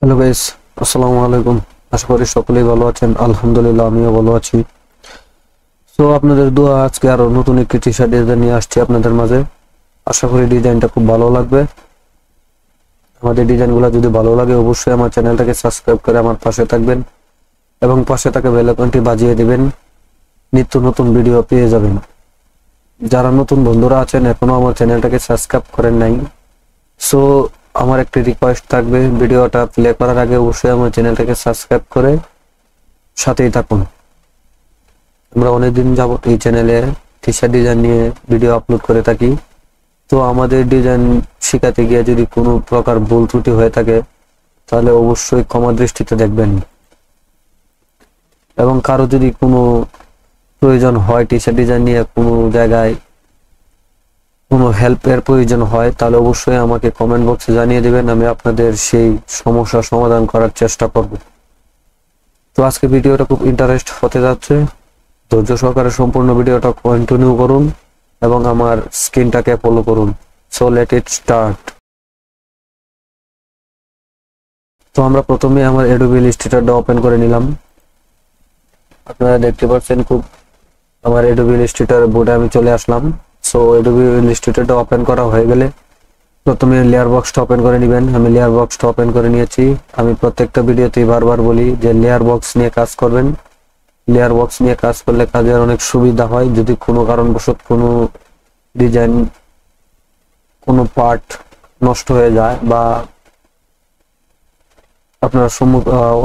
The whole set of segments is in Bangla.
হ্যালো গাইস, আসসালামু আলাইকুম। আশা করি সকলেই ভালো আছেন। আলহামদুলিল্লাহ, আমিও ভালো আছি। সো আপনাদের দোয়া আজকে আরো নতুন একটি টি শার্ট ডিজাইন নিয়ে আসছি আপনাদের মাঝে। আশা করি ডিজাইনটা খুব ভালো লাগবে। আমাদের ডিজাইনগুলো যদি ভালো লাগে অবশ্যই আমার চ্যানেলটাকে সাবস্ক্রাইব করে আমার পাশে থাকবেন এবং পাশে থাকা বেল আইকনটি বাজিয়ে দিবেন। নিত্য নতুন ভিডিও পেয়ে যাবেন। যারা নতুন বন্ধুরা আছেন এখনো আমার চ্যানেলটাকে সাবস্ক্রাইব করেন নাই, সো আমার একটি রিকোয়েস্ট থাকবে, ভিডিওটা প্লে করার আগে অবশ্যই আমার চ্যানেলটাকে সাবস্ক্রাইব করে সাথেই থাকুন। আমরা অনেকদিন যাবত এই চ্যানেলে টি শার্ট ডিজাইন নিয়ে ভিডিও আপলোড করে থাকি। তো আমাদের ডিজাইন শেখাতে গিয়ে যদি কোনো প্রকার ভুল ত্রুটি হয়ে থাকে তাহলে অবশ্যই ক্ষমা দৃষ্টিতে দেখবেন। এবং কারো যদি কোনো প্রয়োজন হয় টি শার্ট ডিজাইন নিয়ে কোনো জায়গায় কোনো হেল্পের প্রয়োজন হয় তাহলে অবশ্যই আমাকে কমেন্ট বক্সে জানিয়ে দেবেন। আমি আপনাদের সেই সমস্যার সমাধান করার চেষ্টা করব। তো আজকে ভিডিওটা খুব ইন্টারেস্ট হতে যাচ্ছে। ধৈর্য সহকারে সম্পূর্ণ ভিডিওটা কন্টিনিউ করুন এবং আমার স্ক্রিনটাকে ফলো করুন। So let it start. তো আমরা প্রথমে আমার অ্যাডোবি ইলাস্ট্রেটরটা ওপেন করে নিলাম। আপনারা দেখতে পাচ্ছেন আমার অ্যাডোবি ইলাস্ট্রেটর বোর্ডে আমি চলে আসলাম। সো অ্যাডোবি ইলাস্ট্রেটরটা ওপেন করা হয়ে গেলে প্রথমে লেয়ার বক্সটা ওপেন করে নেবেন। আমি লেয়ার বক্সটা ওপেন করে নিয়েছি। আমি প্রত্যেকটা ভিডিওতেই বারবার বলি যে লেয়ার বক্স নিয়ে কাজ করবেন। লেয়ার বক্স নিয়ে কাজ করলে কাজের অনেক সুবিধা হয়। যদি কোনো কারণবশত কোনো ডিজাইন কোনো পার্ট নষ্ট হয়ে যায় বা আপনার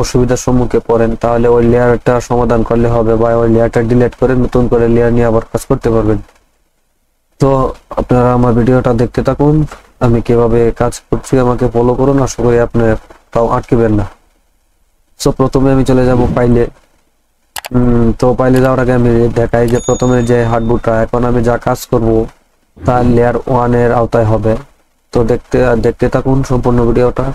অসুবিধার সম্মুখে পড়েন তাহলে ওই লেয়ারটা সমাধান করলে হবে বা ওই লেয়ারটা ডিলিট করে নতুন করে লেয়ার নিয়ে আবার কাজ করতে পারবেন। তো আপনারা আমার ভিডিওটা দেখতে থাকুন, আমি কিভাবে কাজ করছি আমাকে ফলো করুন। আশা করি আপনার তাও আটকেবেন না। সো প্রথমে আমি চলে যাব ফাইলে। তো ফাইলে যাওয়ার আগে আমি দেখাই যে প্রথমে যে হার্ডবোর্ডটা এখন আমি যা কাজ করব তা লেয়ার 1 এর আওতায় হবে। তো দেখতে থাকুন সম্পূর্ণ ভিডিওটা।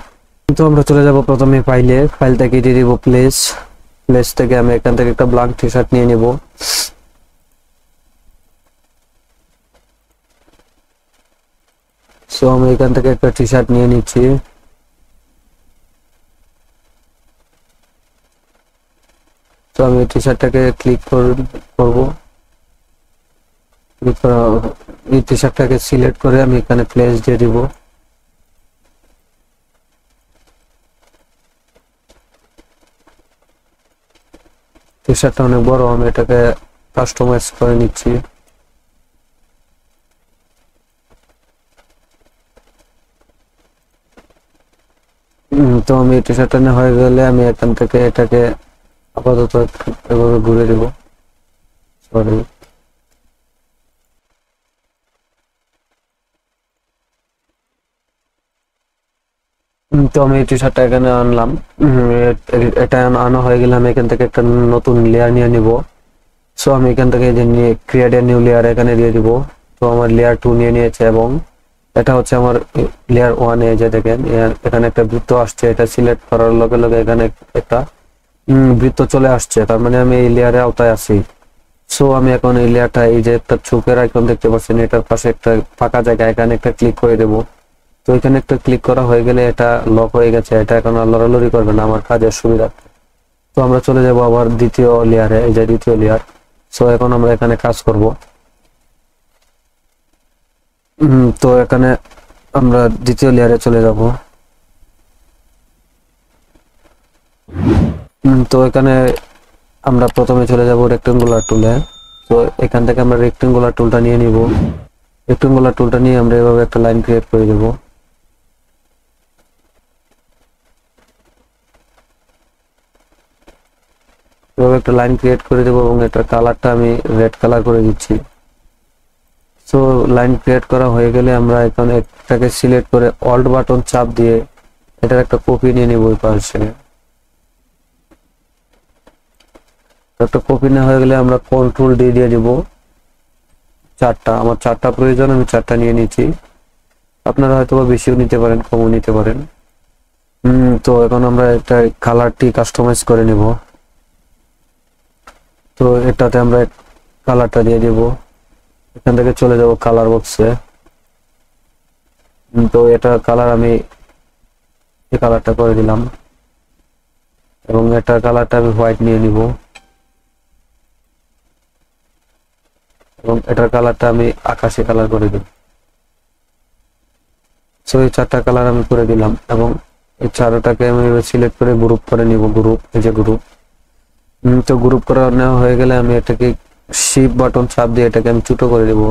তো আমরা চলে যাব প্রথমে ফাইল থেকে দিয়ে দিব প্লেস থেকে আমি এখান থেকে একটা ব্ল্যাঙ্ক টি শার্ট নিয়ে নিব। সো আমি এখান থেকে একটা টি শার্ট নিয়ে নিচ্ছি। তো আমি টি শার্টটাকে ক্লিক করব। এই টি শার্টটাকে সিলেক্ট করে আমি এখানে প্লেস দিয়ে দিব। টি শার্টটা অনেক বড়, আমি এটাকে কাস্টমাইজ করে নিচ্ছি। তো আমি টি শার্টটা নেওয়া হয়ে গেলে আমি এখান থেকে এটাকে আপাতত এভাবে ঘুরে দেব। সরি, তো আমি টি শার্টটা এখানে আনলাম। এটা আনা হয়ে গেলে আমি এখান থেকে একটা নতুন লেয়ার নিয়ে নিব। সো আমি এখান থেকে যে ক্রিয়েট এ নিউ লেয়ার এখানে দিয়ে দিব। তো আমার লেয়ার 2 নিয়ে নিয়েছে এবং এটা হচ্ছে আমার লেয়ার 1 এ। যে দেখেন এখানে একটা বৃত্ত আসছে, এটা সিলেক্ট করার লগে লগে এখানে একটা বৃত্ত চলে আসছে, তার মানে আমি এই লেয়ারে আওতায় আছি। সো আমি এখন এই লেয়ারটা, এই যে একটা চোখের আইকন দেখতে পাচ্ছেন এটার পাশে একটা ফাঁকা জায়গা, এখানে একটা ক্লিক করে দেব। তো এখানে একটা ক্লিক করা হয়ে গেলে এটা লক হয়ে গেছে, এটা এখন আর লড়ালড়ি করবে না আমার কাজের সুবিধা। তো আমরা চলে যাব আবার দ্বিতীয় লেয়ারে, এই যে দ্বিতীয় লেয়ার। সো এখন আমরা এখানে কাজ করব। তো এখানে আমরা দ্বিতীয় লেয়ারে চলে যাব। তো এখানে আমরা প্রথমে চলে যাব রেক্টেঙ্গুলার টুলে। তো এখান থেকে আমরা রেক্টেঙ্গুলার টুলটা নিয়ে নিব। রেক্টেঙ্গুলার টুলটা নিয়ে আমরা এভাবে একটা লাইন ক্রিয়েট করে দেব। এভাবে একটা লাইন ক্রিয়েট করে দেব এবং এটার কালারটা আমি রেড কালার করে দিচ্ছি। সো লাইন ক্রিয়েট করা হয়ে গেলে আমরা এখানে এটাকে সিলেক্ট করে অল্ট বাটন চাপ দিয়ে এটার একটা কপি নিয়ে নিব। ওই পাশে একটা কপি না হয়ে গেলে আমরা কন্ট্রোল ডি দিয়ে দিব। আমার চারটা প্রয়োজন, আমি চারটা নিয়ে নিচ্ছি। আপনারা হয়তো বা বেশিও নিতে পারেন, কমও নিতে পারেন। তো এখন আমরা একটা কালারটি কাস্টমাইজ করে নিব। তো এটাতে আমরা কালারটা দিয়ে দিব। এখান থেকে চলে যাব কালার বক্সে। তো এটা কালার আমি এই কালারটা করে দিলাম। এবং এটার কালারটা আমি হোয়াইট নিয়ে নিব এবং এটার কালারটা আমি আকাশি কালার করে দেব। সো এই চারটা কালার আমি করে দিলাম এবং এই চারটাকে আমি সিলেক্ট করে গ্রুপ করে নিব। গ্রুপ, এই যে গ্রুপ। তো গ্রুপ করা নেওয়া হয়ে গেলে আমি এটাকে শিফট বাটন চাপ দিয়ে এটাকে আমি ছোট করে দেব।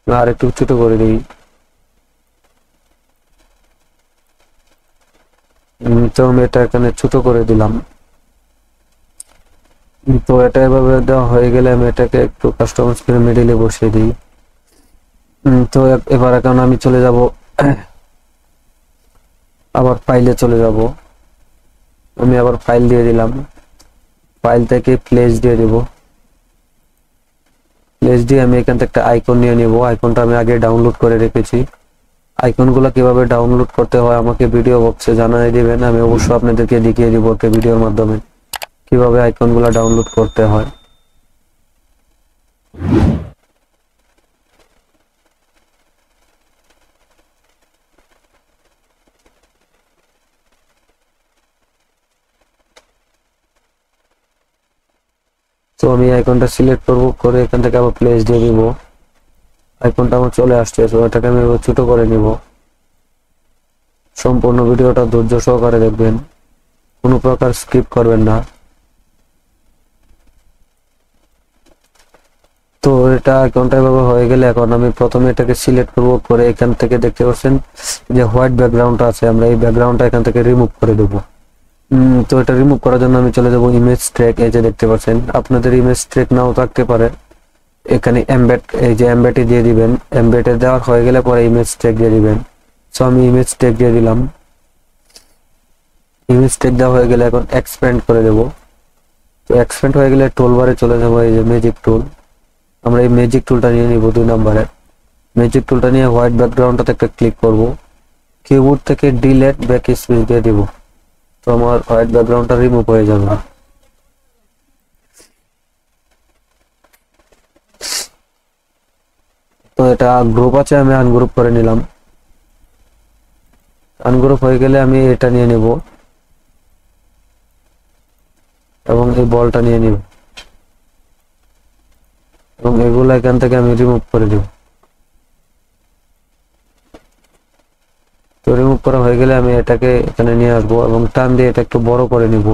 আর একটু ছোট করে দিই। তো আমি এটা এখানে ছোট করে দিলাম। তো এটা এভাবে দেওয়া হয়ে গেলে আমি এটাকে একটু কাস্টমাইজ করে মিডিলে বসিয়ে দিই। তো এবার এখন আমি চলে যাব, আবার ফাইলে চলে যাব। আমি আবার ফাইল দিয়ে দিলাম, ফাইল থেকে প্লেস দিয়ে দেব। প্লেস দিয়ে আমি এখান থেকে একটা আইকন নিয়ে নিব। আইকনটা আমি আগে ডাউনলোড করে রেখেছি। আইকনগুলো কিভাবে ডাউনলোড করতে হয় আমাকে ভিডিও বক্সে জানিয়ে দিবেন, আমি অবশ্যই আপনাদেরকে দেখিয়ে দিব একটা ভিডিওর মাধ্যমে কিভাবে আইকনগুলো ডাউনলোড করতে হয়। তো আমি আইকনটা সিলেক্ট করব, করে এখান থেকে আবার প্লেস দিয়ে দিব। আইকনটা আমার চলে আসছে, তো এটাকে আমি ছোট করে নিব। সম্পূর্ণ ভিডিওটা ধৈর্য সহকারে দেখবেন, কোনো প্রকার স্কিপ করবেন না। তো এটা আইকনটা এভাবে হয়ে গেলে এখন আমি প্রথমে এটাকে সিলেক্ট করব, করে এখান থেকে দেখতে পাচ্ছেন যে হোয়াইট ব্যাকগ্রাউন্ডটা আছে, আমরা এই ব্যাকগ্রাউন্ডটা এখান থেকে রিমুভ করে দেব। তো এটা রিমুভ করার জন্য আমি চলে যাব ইমেজ ট্র্যাক। এই যে দেখতে পাচ্ছেন, আপনাদের ইমেজ ট্র্যাক নাও থাকতে পারে, এখানে এমবেড, এই যে এমবেডে দিয়ে দিবেন। এমবেডে দেওয়ার হয়ে গেলে পরে ইমেজ ট্যাগ দিয়ে দিবেন। সো আমি ইমেজ ট্যাগ দিয়ে দিলাম। ইমেজ ট্যাগ দেওয়া হয়ে গেলে এখন এক্সপ্যান্ড করে দেব। তো এক্সপ্যান্ড হয়ে গেলে টুলবারে চলে যাব, এই যে ম্যাজিক টুল। আমরা এই ম্যাজিক টুলটা নিয়ে নিব 2 নম্বরে। ম্যাজিক টুলটা নিয়ে হোয়াইট ব্যাকগ্রাউন্ডটাতে একটা ক্লিক করব, কিবোর্ড থেকে ডিলিট ব্যাক স্পেস দিয়ে দিব। তো আমার হোয়াইট ব্যাকগ্রাউন্ডটা রিমুভ হয়ে যাবে। তো এটা গ্রুপ আছে, আমি আনগ্রুপ করে নিলাম। আনগ্রুপ হয়ে গেলে আমি এটা নিয়ে নেব এবং এই বলটা নিয়ে নিব এবং এগুলো এখান থেকে আমি রিমুভ করে দেব। তো রিমুভ করা হয়ে গেলে আমি এটাকে এখানে নিয়ে আসবো এবং টান দিয়ে এটা একটু বড় করে নিব।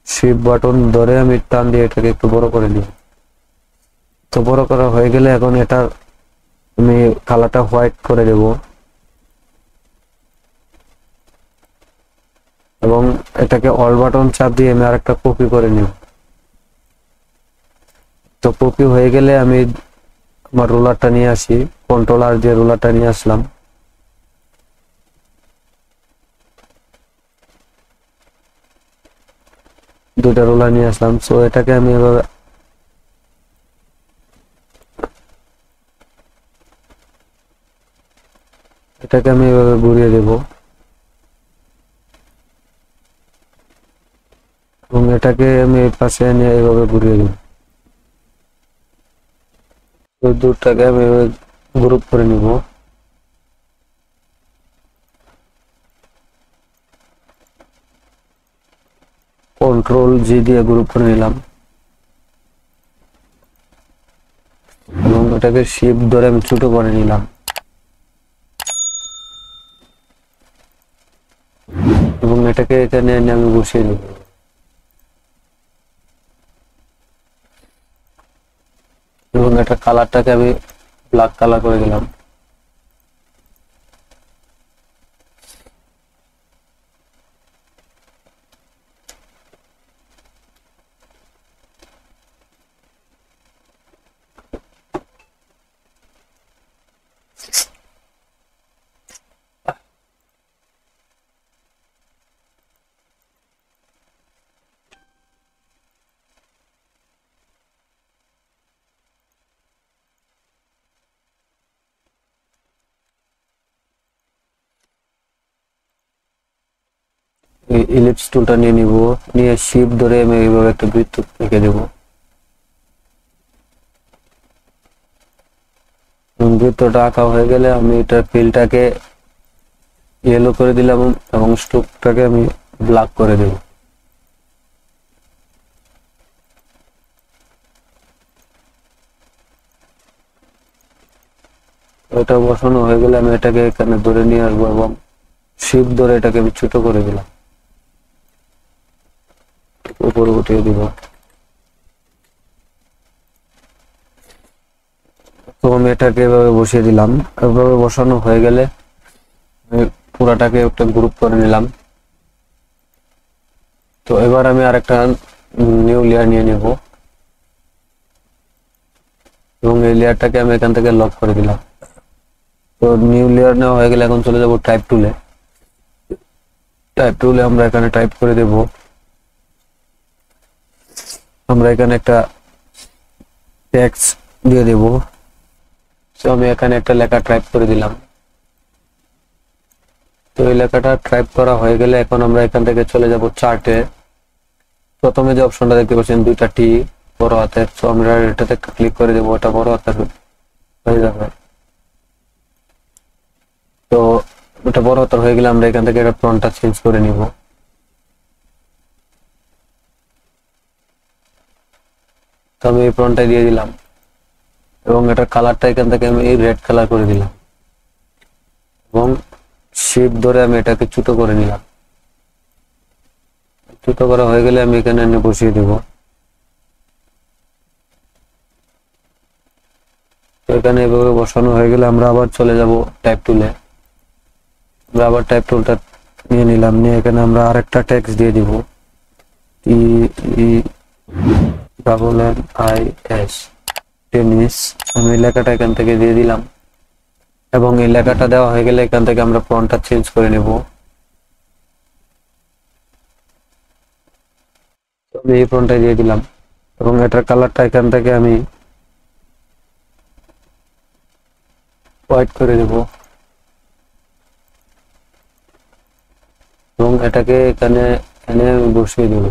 শিফট বাটন ধরে আমি টান দিয়ে এটাকে একটু বড় করে নিব। তো বড় করা হয়ে গেলে এখন এটা আমি কালারটা হোয়াইট করে দেব এবং এটাকে অল বাটন চাপ দিয়ে আমি আরেকটা কপি করে নিব। তো কপি হয়ে গেলে আমি আমার রুলারটা নিয়ে আসি, কন্ট্রোলার দিয়ে রুলারটা নিয়ে আসলাম। দুইটা রুলার নিয়ে আসলাম। সো এটাকে আমি এভাবে ঘুরিয়ে দেব এবং এটাকে আমি এই পাশে এনে এইভাবে ঘুরিয়ে দেব। তো দুটাকে আমি গ্রুপ করে নিব। কন্ট্রোল জি দিয়ে গ্রুপ করে নিলাম এবং এটাকে শিফট ধরে আমি ছোট করে নিলাম এবং এটাকে এখানে এনে আমি বসিয়ে দেব। এবং এটা কালারটাকে আমি ব্ল্যাক কালার করে দিলাম। ইলিপস টুলটা নিয়ে নিব, নিয়ে শিফট ধরে আমি এইভাবে একটা বৃত্ত এঁকে দেব। বৃত্তটা আঁকা হয়ে গেলে আমি এটা ফিলটাকে ইয়েলো করে দিলাম এবং স্ট্রোকটাকে আমি ব্ল্যাক করে দেব। এটা বসানো হয়ে গেলে আমি এটাকে এখানে ধরে নিয়ে আসবো এবং শিপ ধরে এটাকে আমি ছোট করে দিলাম, উপরে উঠিয়ে দিব। তো আমি এটাকে এভাবে বসিয়ে দিলাম। এভাবে বসানো হয়ে গেলে পুরাটাকে একটা গ্রুপ করে নিলাম। তো এবার আমি আরেকটা নিউ লেয়ার নিয়ে নেব এবং এই লেয়ারটাকে আমি এখান থেকে লক করে দিলাম। তো নিউ লেয়ার নেওয়া হয়ে গেলে এখন চলে যাব টাইপ টুলে। টাইপ টুলে আমরা এখানে টাইপ করে দেব। আমরা এখানে একটা টেক্সট দিয়ে দেব। তো আমি এখানে একটা লেখা টাইপ করে দিলাম। তো এই লেখাটা টাইপ করা হয়ে গেলে এখন আমরা এখান থেকে চলে যাব চার্টে। প্রথমে যে অপশনটা দেখতে পাচ্ছেন দুইটা টি বড় হাতের, তো আমরা এটাতে ক্লিক করে দেবো, ওটা বড় হাতের হয়ে যাবে। তো ওটা বড় হাতের হয়ে গেলে আমরা এখান থেকে এটা ফন্টটা চেঞ্জ করে নিব। তো আমি এই ফন্টটা দিয়ে দিলাম এবং এটার কালারটা এখান থেকে আমি এই রেড কালার করে দিলাম এবং শিফট ধরে আমি এটাকে ছোট করে নিলাম। ছোট করা হয়ে গেলে আমি এখানে এনে বসিয়ে দেব। তো এখানে এভাবে বসানো হয়ে গেলে আমরা আবার চলে যাব টাইপ টুলে। আমরা আবার টাইপ টুলটা নিয়ে নিলাম, নিয়ে এখানে আমরা আরেকটা টেক্সট দিয়ে দিব, TENNIS টেনিস। আমি লেখাটা এখান থেকে দিয়ে দিলাম এবং এই লেখাটা দেওয়া হয়ে গেলে এখান থেকে আমরা ফন্টটা চেঞ্জ করে নেব। আমি এই ফন্টটা দিয়ে দিলাম এবং এটার কালারটা এখান থেকে আমি হোয়াইট করে দেব এবং এটাকে এখানে এনে আমি বসিয়ে দেব।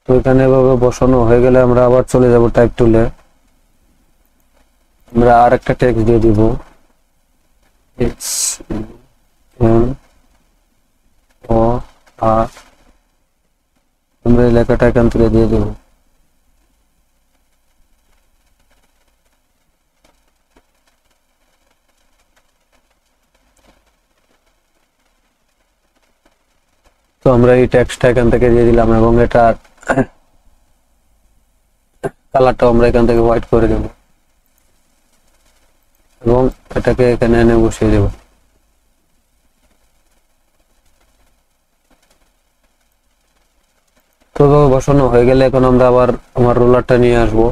তো এখানে এভাবে বসানো হয়ে গেলে আমরা আবার চলে যাব টাইপ টুলে। আমরা আর একটা টেক্সট দিয়ে দিব, আমরা এই লেখাটা এখান থেকে দিয়ে দেব। তো আমরা এই টেক্সটটা এখান থেকে দিয়ে দিলাম এবং এটা কালারটা আমরা এখান থেকে হোয়াইট করে দেব এবং এটাকে এখানে এনে বসিয়ে দেব। তো বসানো হয়ে গেলে এখন আমরা আবার আমার রুলারটা নিয়ে আসবো।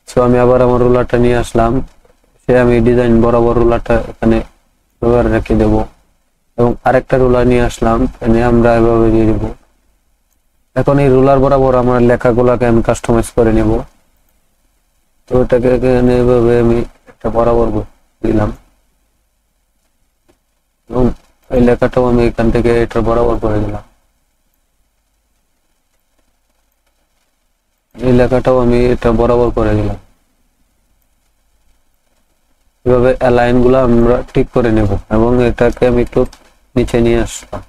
তো আমি আবার আমার রুলারটা নিয়ে আসলাম, সে আমি ডিজাইন বরাবর রুলারটা এখানে ব্যবহার রেখে দেব এবং আরেকটা রুলার নিয়ে আসলাম, এনে আমরা এভাবে দিয়ে দেব। এখন এই রুলার বরাবর আমার লেখাগুলোকে আমি কাস্টমাইজ করে নেব। তো এটাকে এখানে এভাবে আমি একটা বরাবর দিলাম এবং এই লেখাটাও আমি এখান থেকে এটা বরাবর করে দিলাম। এই লেখাটাও আমি এটা বরাবর করে দিলাম। এভাবে অ্যালাইন গুলো আমরা ঠিক করে নেব এবং এটাকে আমি একটু নিচে নিয়ে আসলাম।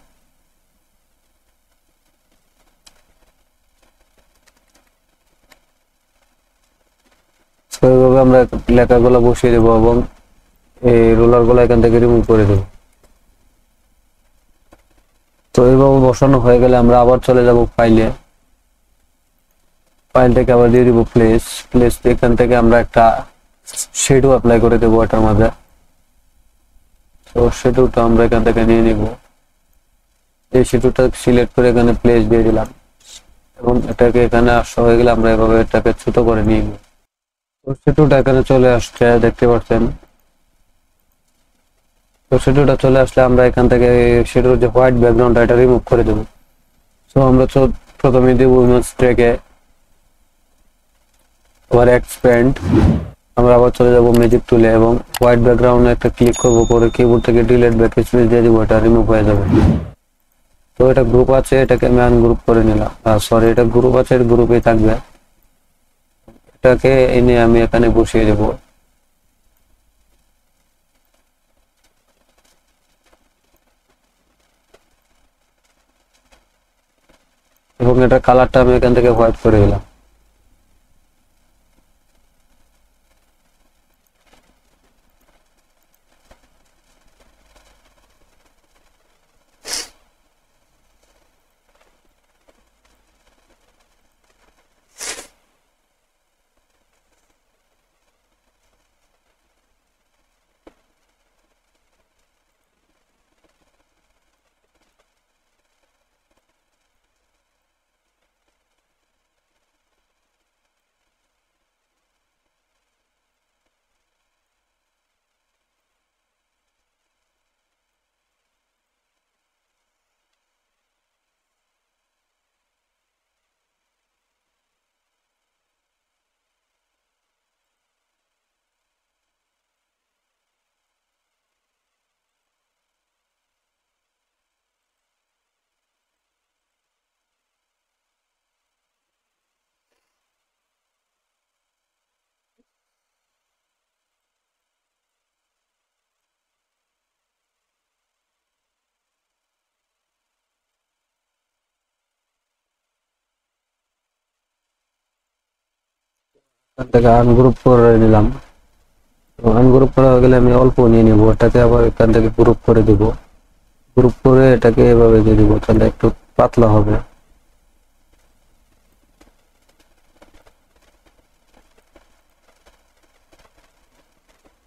এইভাবে আমরা লেখাগুলো বসিয়ে দেবো এবং এই রোলার গুলো এখান থেকে রিমুভ করে দেব। তো এইভাবে বসানো হয়ে গেলে আমরা আবার চলে যাব ফাইলে। ফাইলটাকে আবার দিয়ে দিব প্লেস। এখান থেকে আমরা একটা শেডো অ্যাপ্লাই করে দেবো এটার মধ্যে। তো শেডোটা আমরা এখান থেকে নিয়ে নিব। এই শেডোটা সিলেক্ট করে এখানে প্লেস দিয়ে দিলাম এবং এটাকে এখানে আসা হয়ে গেলে আমরা এভাবে এটাকে ছোট করে নিয়ে নিব। তো শেডোটা এখানে চলে আসছে, দেখতে পাচ্ছেন। তো শেডোটা চলে আসলে আমরা এখান থেকে শেডোর যে হোয়াইট ব্যাকগ্রাউন্ড এটা রিমুভ করে দেব। তো আমরা প্রথমে দেব ইমেজ ট্র্যাকে, আবার এক্সপ্যান্ড আমরা আবার চলে যাব ম্যাজিক টুলে এবং হোয়াইট ব্যাকগ্রাউন্ডে একটা ক্লিক করব, করে কিবোর্ড থেকে ডিলিট ব্যাক স্পেস দিয়ে দিব, এটা রিমুভ হয়ে যাবে। তো এটা গ্রুপ আছে, এটাকে আমি আনগ্রুপ করে নিলাম, সরি এটা গ্রুপ আছে, এটা গ্রুপেই থাকবে। এটাকে এনে আমি এখানে বসিয়ে দেব। এবং এটা কালারটা আমি এখান থেকে হোয়াইট করে দিলাম। এখান থেকে আনগ্রুপ করে নিলাম। আনগ্রুপ করা হয়ে গেলে আমি অল্প নিয়ে নিব, এটাকে আবার এখান থেকে গ্রুপ করে দিব। গ্রুপ করে এটাকে এভাবে দিয়ে দিব, তাহলে একটু পাতলা হবে।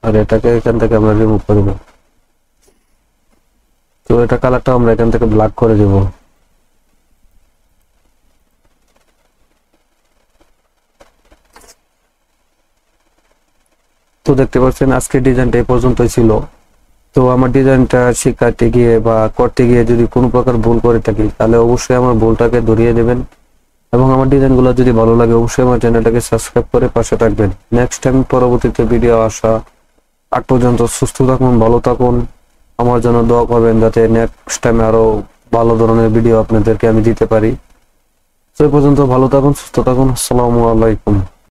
আর এটাকে এখান থেকে আমরা রিমুভ করে দেব। তো এটা কালারটা আমরা এখান থেকে ব্ল্যাক করে দেব। তো দেখতে পাচ্ছেন আজকের ডিজাইনটা এই পর্যন্তই ছিল। তো আমার ডিজাইনটা শেখাতে গিয়ে বা করতে গিয়ে যদি কোনো প্রকার ভুল করে থাকি, তাহলে অবশ্যই আমার ভুলটাকে ধরিয়ে দেবেন। এবং আমার ডিজাইনগুলো যদি ভালো লাগে অবশ্যই আমার চ্যানেলটাকে সাবস্ক্রাইব করে পাশে থাকবেন। নেক্সট টাইম পরবর্তীতে ভিডিও আসা আগ পর্যন্ত সুস্থ থাকুন, ভালো থাকুন, আমার জন্য দোয়া করবেন যাতে নেক্সট টাইমে আরো ভালো ধরনের ভিডিও আপনাদেরকে আমি দিতে পারি। তো এই পর্যন্ত ভালো থাকুন, সুস্থ থাকুন, আসসালামু আলাইকুম।